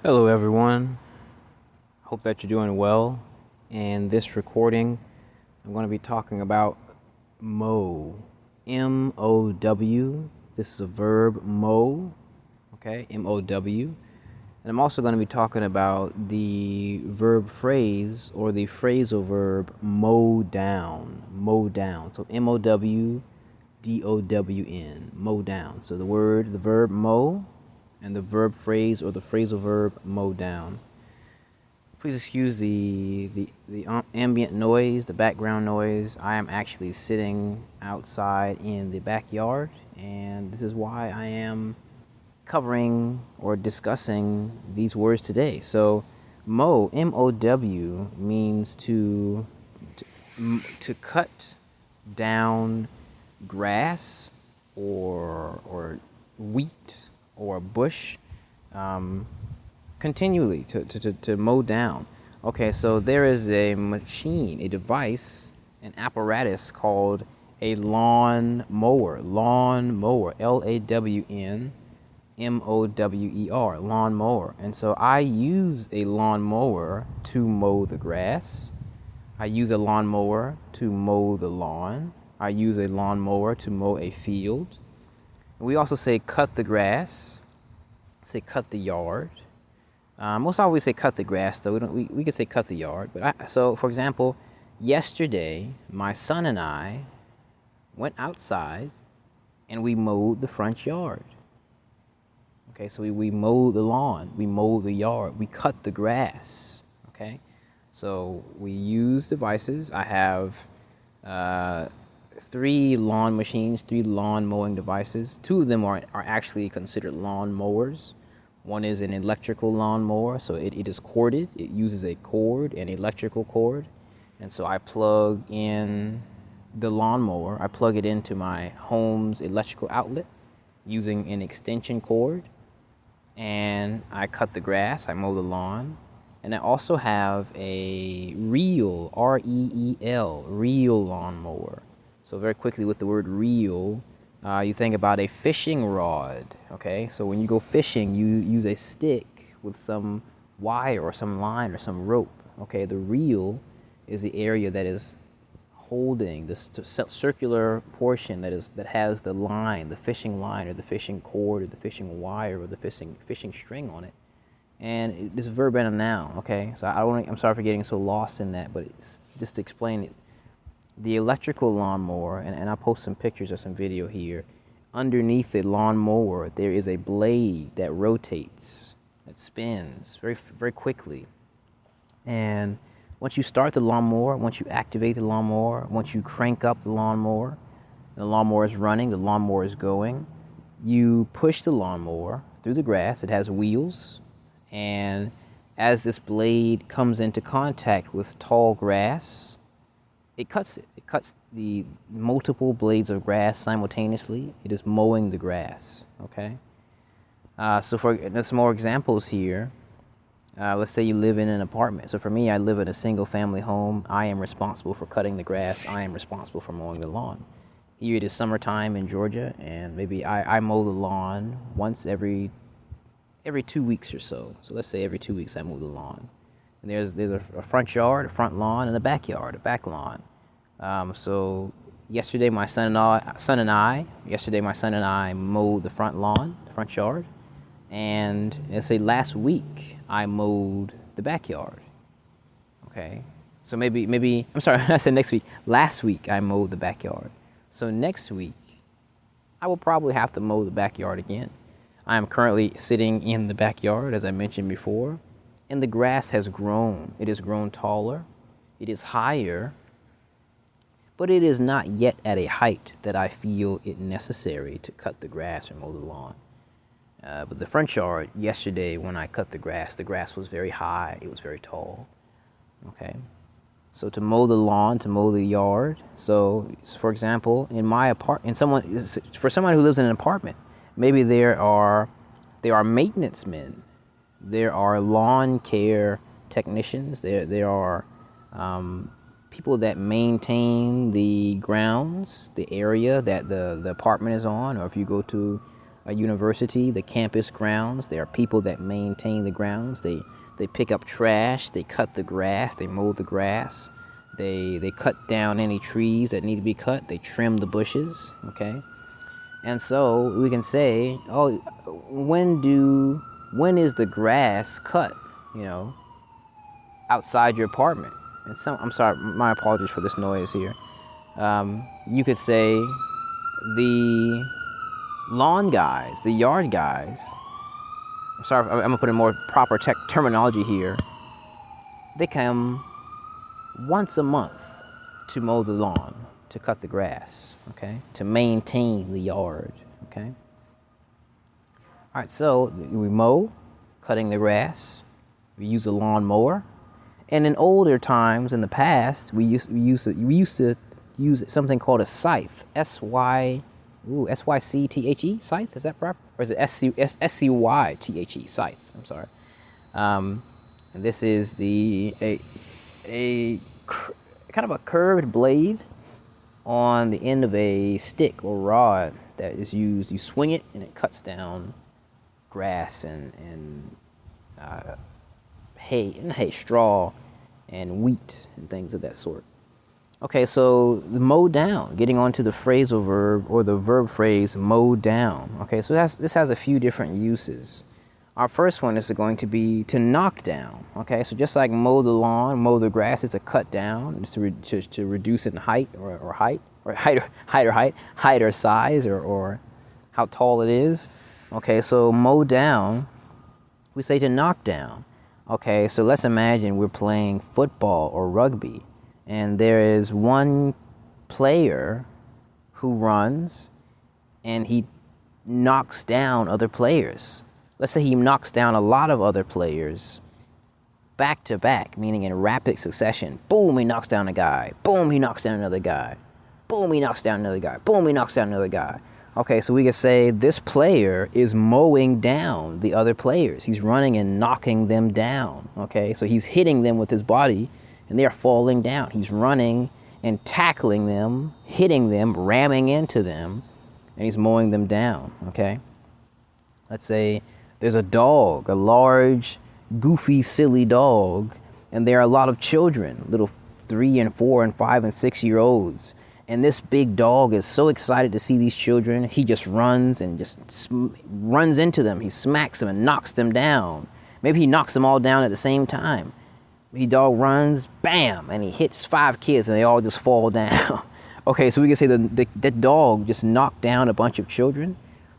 Hello everyone, hope that you're doing well. In this recording, I'm going to be talking about mow, M-O-W. This is a verb, mow, okay, M-O-W. And I'm also going to be talking about the verb phrase or the phrasal verb mow down, mow down. So M-O-W-D-O-W-N, mow down. So the verb mow, and the verb phrase or the phrasal verb mow down. Please excuse the ambient noise, the background noise. I am actually sitting outside in the backyard, and this is why I am covering or discussing these words today. So mow, M-O-W, means to cut down grass or wheat or a bush continually, to mow down. Okay, so there is a machine, a device, an apparatus called a lawn mower, L-A-W-N-M-O-W-E-R, lawn mower. And so I use a lawn mower to mow the grass. I use a lawn mower to mow the lawn. I use a lawn mower to mow a field. We also say cut the grass, say cut the yard. Most always say cut the grass, though. We could say cut the yard. So, for example, yesterday, my son and I went outside and we mowed the front yard. Okay, so we mowed the lawn, we mowed the yard, we cut the grass. Okay, so we use devices. I have 3 lawn machines, 3 lawn mowing devices. 2 of them are actually considered lawn mowers. One is an electrical lawn mower, so it is corded. It uses a cord, an electrical cord. And so I plug in the lawn mower, I plug it into my home's electrical outlet using an extension cord. And I cut the grass, I mow the lawn. And I also have a reel, R-E-E-L, reel lawn mower. So very quickly with the word reel, you think about a fishing rod, okay? So when you go fishing, you use a stick with some wire or some line or some rope, okay? The reel is the area that is holding the circular portion that has the line, the fishing line or the fishing cord or the fishing wire or the fishing string on it. And it's a verb and a noun, okay? So I'm sorry for getting so lost in that, but it's just to explain it. The electrical lawnmower, and I'll post some pictures or some video here. Underneath the lawnmower, there is a blade that rotates, that spins very, very quickly. And once you start the lawnmower, once you activate the lawnmower, once you crank up the lawnmower is running, the lawnmower is going. You push the lawnmower through the grass. It has wheels, and as this blade comes into contact with tall grass, it cuts it. It cuts the multiple blades of grass simultaneously. It is mowing the grass, okay? So there's some more examples here. Let's say you live in an apartment. So for me, I live in a single family home. I am responsible for cutting the grass. I am responsible for mowing the lawn. Here it is summertime in Georgia, and maybe I mow the lawn once every 2 weeks or so. So let's say every 2 weeks I mow the lawn. And there's a front yard, a front lawn, and a backyard, a back lawn. So yesterday my son and I mowed the front lawn, the front yard. And let's say last week I mowed the backyard. Okay. So maybe I'm sorry, I said next week. Last week I mowed the backyard. So next week I will probably have to mow the backyard again. I am currently sitting in the backyard, as I mentioned before. And the grass has grown. It has grown taller. It is higher. But it is not yet at a height that I feel it necessary to cut the grass or mow the lawn. But the front yard, yesterday when I cut the grass was very high. It was very tall. Okay. So to mow the lawn, to mow the yard. So for example, for someone who lives in an apartment, maybe there are maintenance men. There are lawn care technicians. There are people that maintain the grounds, the area that the apartment is on. Or if you go to a university, the campus grounds. There are people that maintain the grounds. They pick up trash, they cut the grass, they mow the grass, they cut down any trees that need to be cut, they trim the bushes, okay? And so we can say, oh, when is the grass cut, outside your apartment? And I'm sorry, my apologies for this noise here. You could say the lawn guys, the yard guys. I'm sorry, I'm gonna put in more proper terminology here. They come once a month to mow the lawn, to cut the grass, okay? To maintain the yard, okay? All right, so we mow, cutting the grass. We use a lawn mower. And in older times, in the past, we used to use something called a scythe. S-Y-C-T-H-E, scythe, is that proper? Or is it S-C-Y-T-H-E, scythe, I'm sorry. And this is a kind of a curved blade on the end of a stick or rod that is used. You swing it and it cuts down grass and straw and wheat and things of that sort. Okay, so the mow down, getting on to the phrasal verb or the verb phrase mow down. Okay, so this has a few different uses. Our first one is going to be to knock down. Okay, so just like mow the lawn, mow the grass is a cut down. It's to reduce it in height height or size or how tall it is. Okay, so mow down, we say to knock down. Okay, so let's imagine we're playing football or rugby, and there is one player who runs and he knocks down other players. Let's say he knocks down a lot of other players back to back, meaning in rapid succession. Boom, he knocks down a guy. Boom, he knocks down another guy. Boom, he knocks down another guy. Boom, he knocks down another guy. Okay, so we could say this player is mowing down the other players. He's running and knocking them down. Okay, so he's hitting them with his body and they are falling down. He's running and tackling them, hitting them, ramming into them, and he's mowing them down. Okay, let's say there's a dog, a large, goofy, silly dog, and there are a lot of children, little 3 and 4 and 5 and 6-year-olds. And this big dog is so excited to see these children, he just runs and just runs into them. He smacks them and knocks them down. Maybe he knocks them all down at the same time. The dog runs, bam, and he hits 5 kids and they all just fall down. Okay, so we can say that dog just knocked down a bunch of children.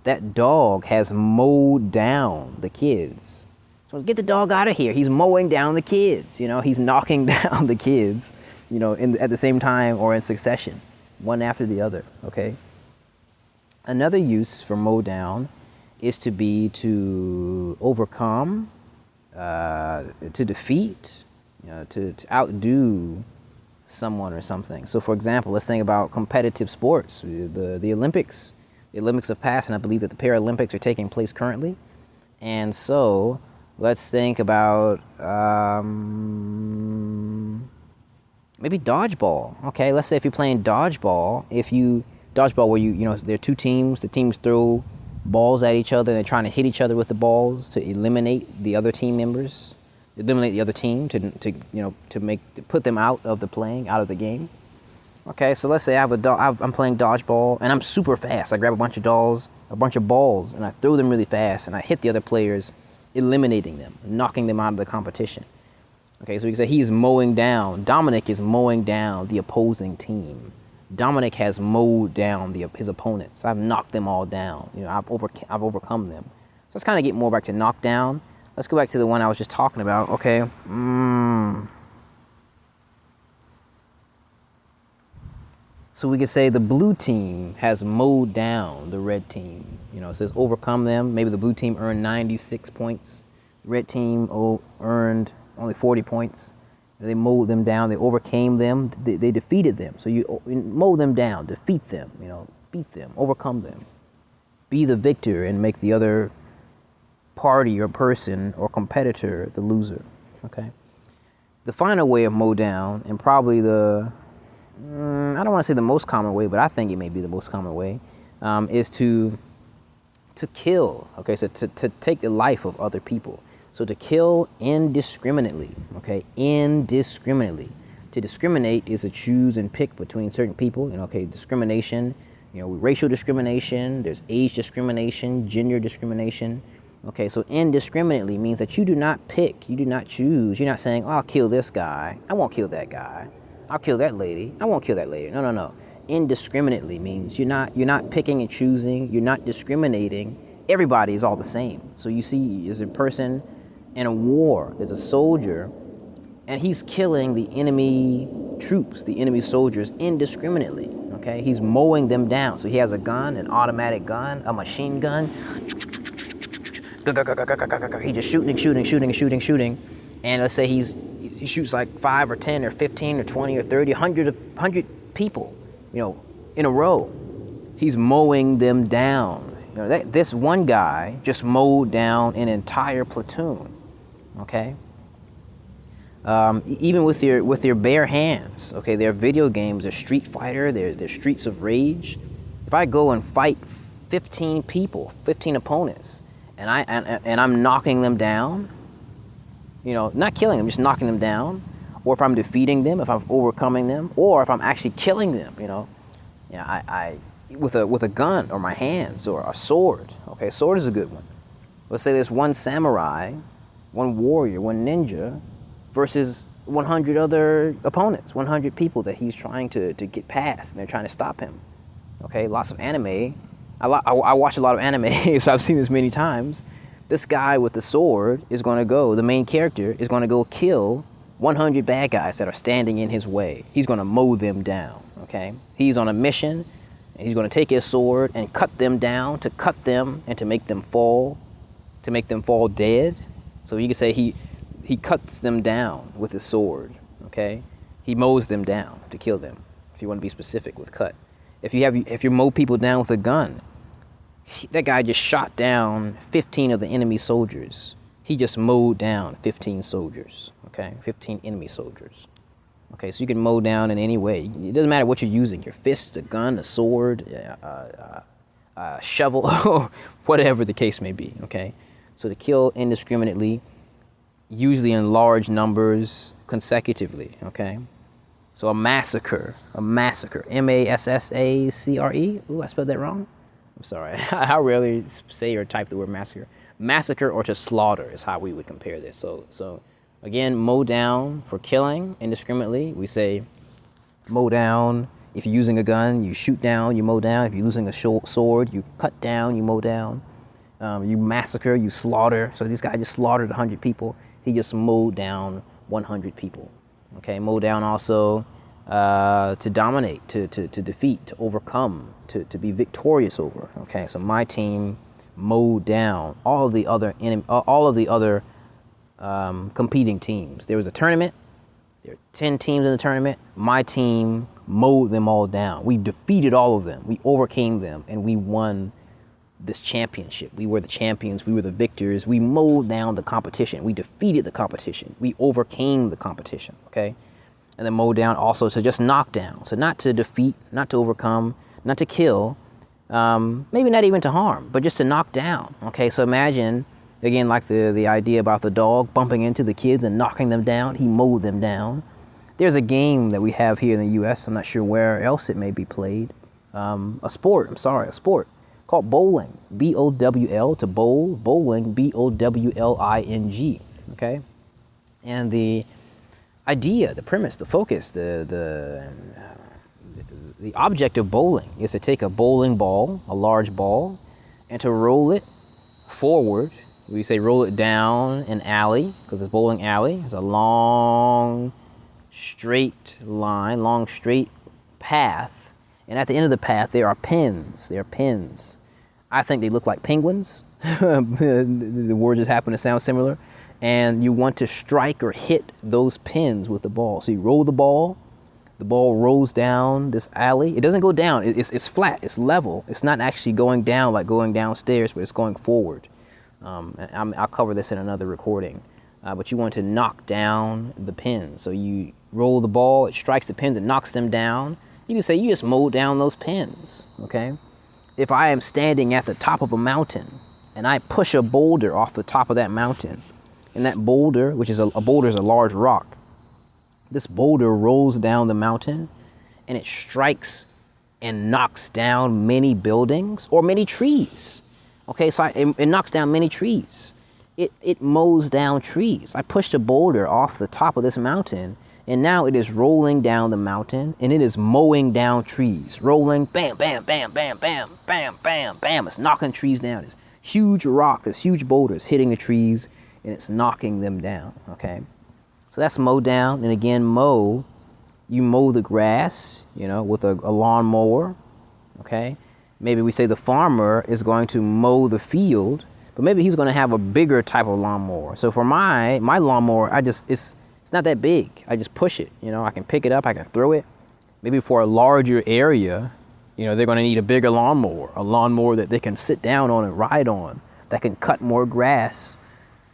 That dog has mowed down the kids. So get the dog out of here. He's mowing down the kids. He's knocking down the kids, at the same time or in succession, one after the other, okay? Another use for mow down is to overcome, to defeat, to outdo someone or something. So for example, let's think about competitive sports, the Olympics. The Olympics have passed, and I believe that the Paralympics are taking place currently. And so let's think about maybe dodgeball. Okay, let's say if you're playing dodgeball, where there are 2 teams, the teams throw balls at each other and they're trying to hit each other with the balls to eliminate the other team members, eliminate the other team to put them out of the game. Okay, so let's say I'm playing dodgeball and I'm super fast. I grab a bunch of balls, and I throw them really fast and I hit the other players, eliminating them, knocking them out of the competition. Okay, so we can say he's mowing down. Dominic is mowing down the opposing team. Dominic has mowed down his opponents. I've knocked them all down. I've overcome them. So let's kind of get more back to knock down. Let's go back to the one I was just talking about. Okay. So we could say the blue team has mowed down the red team. It says overcome them. Maybe the blue team earned 96 points. The red team earned only 40 points. They mowed them down. They overcame them. They defeated them. So you mow them down, defeat them, beat them, overcome them. Be the victor and make the other party or person or competitor the loser. Okay. The final way of mow down, and probably I don't want to say the most common way, but I think it may be the most common way, is to to kill. Okay, so to take the life of other people. So to kill indiscriminately. Okay, indiscriminately. To discriminate is to choose and pick between certain people. Okay, discrimination. Racial discrimination. There's age discrimination, gender discrimination. Okay, so indiscriminately means that you do not pick, you do not choose. You're not saying, oh, I'll kill this guy, I won't kill that guy. I'll kill that lady, I won't kill that lady. No. Indiscriminately means you're not picking and choosing, you're not discriminating. Everybody is all the same. So you see, there's a person in a war, there's a soldier, and he's killing the enemy troops, the enemy soldiers indiscriminately. Okay, he's mowing them down. So he has a gun, an automatic gun, a machine gun. He just shooting, and let's say he shoots like 5 or 10 or 15 or 20 or 30, 100 people, in a row. He's mowing them down. This one guy just mowed down an entire platoon. Okay. Even with your bare hands. Okay, there are video games. There's Street Fighter. There's Streets of Rage. If I go and fight 15 people, 15 opponents, and I'm knocking them down, not killing them, just knocking them down, or if I'm defeating them, if I'm overcoming them, or if I'm actually killing them, I with a gun or my hands or a sword. Okay, sword is a good one. Let's say there's one samurai, one warrior, one ninja, versus 100 other opponents, 100 people that he's trying to get past, and they're trying to stop him. Okay, lots of anime. I watch a lot of anime, so I've seen this many times. This guy with the sword is going to go, the main character is going to go kill 100 bad guys that are standing in his way. He's going to mow them down, okay? He's on a mission, and he's going to take his sword and cut them down, to cut them and to make them fall dead. So you could say he cuts them down with his sword, okay? He mows them down to kill them, if you want to be specific with cut. If you mow people down with a gun, that guy just shot down 15 of the enemy soldiers. He just mowed down 15 soldiers, okay? 15 enemy soldiers. Okay, so you can mow down in any way. It doesn't matter what you're using, your fists, a gun, a sword, a shovel, whatever the case may be, okay? So to kill indiscriminately, usually in large numbers consecutively, okay? So a massacre, M-A-S-S-A-C-R-E. Ooh, I spelled that wrong. I'm sorry. I rarely say or type the word massacre. Massacre or to slaughter is how we would compare this. So again, mow down for killing indiscriminately. We say mow down. If you're using a gun, you shoot down, you mow down. If you're using a sword, you cut down, you mow down. You massacre, you slaughter. So this guy just slaughtered 100 people. He just mowed down 100 people. Okay, mow down also to dominate, to defeat, to overcome, to be victorious over. Okay, so my team mowed down all of the other competing teams. There was a tournament. There were 10 teams in the tournament. My team mowed them all down. We defeated all of them. We overcame them, and we won this championship. We were the champions. We were the victors. We mowed down the competition. We defeated the competition. We overcame the competition, okay? And then mow down also to just knock down. So not to defeat, not to overcome, not to kill, maybe not even to harm, but just to knock down, okay? So imagine, again, like the idea about the dog bumping into the kids and knocking them down. He mowed them down. There's a game that we have here in the U.S. I'm not sure where else it may be played. A sport, called bowling, B-O-W-L, to bowl, bowling, B-O-W-L-I-N-G, okay? And the idea, the premise, the focus, the object of bowling is to take a bowling ball, a large ball, and to roll it forward. We say roll it down an alley, because it's bowling alley. It's a long, straight line, long, straight path. And at the end of the path, there are pins. I think they look like penguins. The words just happen to sound similar. And you want to strike or hit those pins with the ball. So you roll the ball rolls down this alley. It doesn't go down. It's flat. It's level. It's not actually going down like going downstairs, but it's going forward. I'll cover this in another recording. But you want to knock down the pins. So you roll the ball, it strikes the pins, it knocks them down. You can say you just mowed down those pins, okay? if I am standing at the top of a mountain and I push a boulder off the top of that mountain, and that boulder, which is a boulder is a large rock, this boulder rolls down the mountain and it strikes and knocks down many buildings or many trees. Okay, so it knocks down many trees. It mows down trees. I pushed a boulder off the top of this mountain, and now it is rolling down the mountain, and it is mowing down trees. Rolling, bam, bam, bam, bam, bam, bam, bam, bam. It's knocking trees down. It's huge rock, this huge boulders hitting the trees, and it's knocking them down, okay? So that's mow down. And again, mow, you mow the grass, with a lawn mower, okay? Maybe we say the farmer is going to mow the field, but maybe he's going to have a bigger type of lawnmower. So for my lawnmower, it's not that big. I just push it, I can pick it up, I can throw it. Maybe for a larger area, they're going to need a bigger lawnmower, a lawnmower that they can sit down on and ride on, that can cut more grass,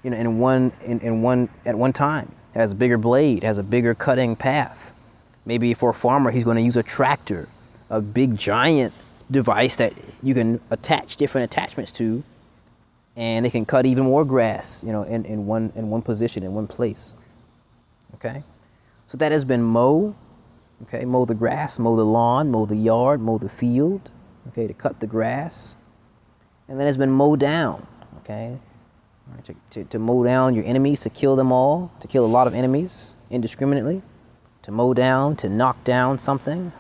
at one time. It has a bigger blade, has a bigger cutting path. Maybe for a farmer, he's going to use a tractor, a big giant device that you can attach different attachments to, and it can cut even more grass, in one position, in one place. Okay, so that has been mow. Okay, mow the grass, mow the lawn, mow the yard, mow the field. Okay, to cut the grass, and then has been mow down. Okay, to mow down your enemies, to kill them all, to kill a lot of enemies indiscriminately. To mow down, to knock down something,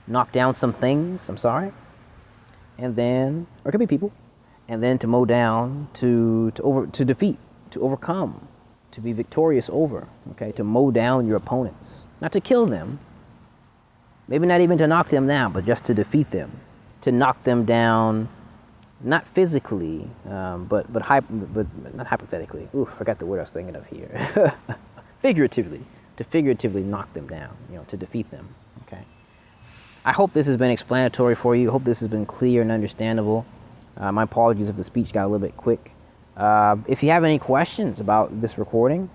knock down some things. I'm sorry. And then, or it could be people. And then to mow down, to defeat, to overcome, to be victorious over, okay, to mow down your opponents. Not to kill them, maybe not even to knock them down, but just to defeat them, to knock them down, not physically, but not hypothetically. Ooh, forgot the word I was thinking of here. Figuratively, to figuratively knock them down, to defeat them, okay. I hope this has been explanatory for you. I hope this has been clear and understandable. My apologies if the speech got a little bit quick. If you have any questions about this recording,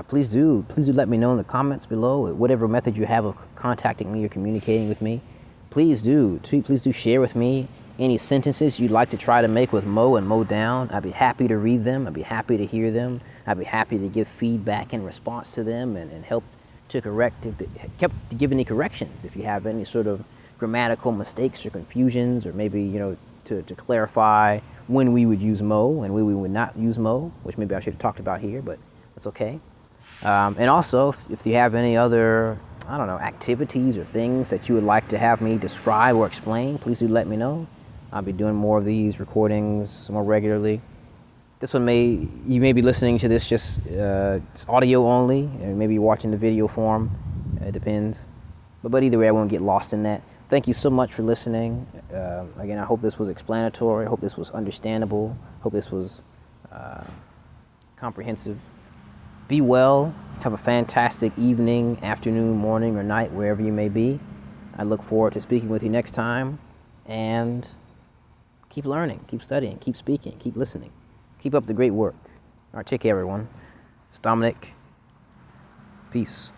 please do let me know in the comments below. Whatever method you have of contacting me or communicating with me, please do share with me any sentences you'd like to try to make with Mow and Mow Down. I'd be happy to read them. I'd be happy to hear them. I'd be happy to give feedback in response to them and help to give any corrections if you have any sort of grammatical mistakes or confusions, or maybe to clarify when we would use mow and when we would not use mow, which maybe I should have talked about here, but that's okay. And also, if you have any other, activities or things that you would like to have me describe or explain, please do let me know. I'll be doing more of these recordings more regularly. This one you may be listening to this just it's audio only, or maybe you're watching the video form. It depends. But either way, I won't get lost in that. Thank you so much for listening. Again, I hope this was explanatory. I hope this was understandable. I hope this was comprehensive. Be well. Have a fantastic evening, afternoon, morning, or night, wherever you may be. I look forward to speaking with you next time. And keep learning, keep studying, keep speaking, keep listening. Keep up the great work. All right, take care, everyone. It's Dominic. Peace.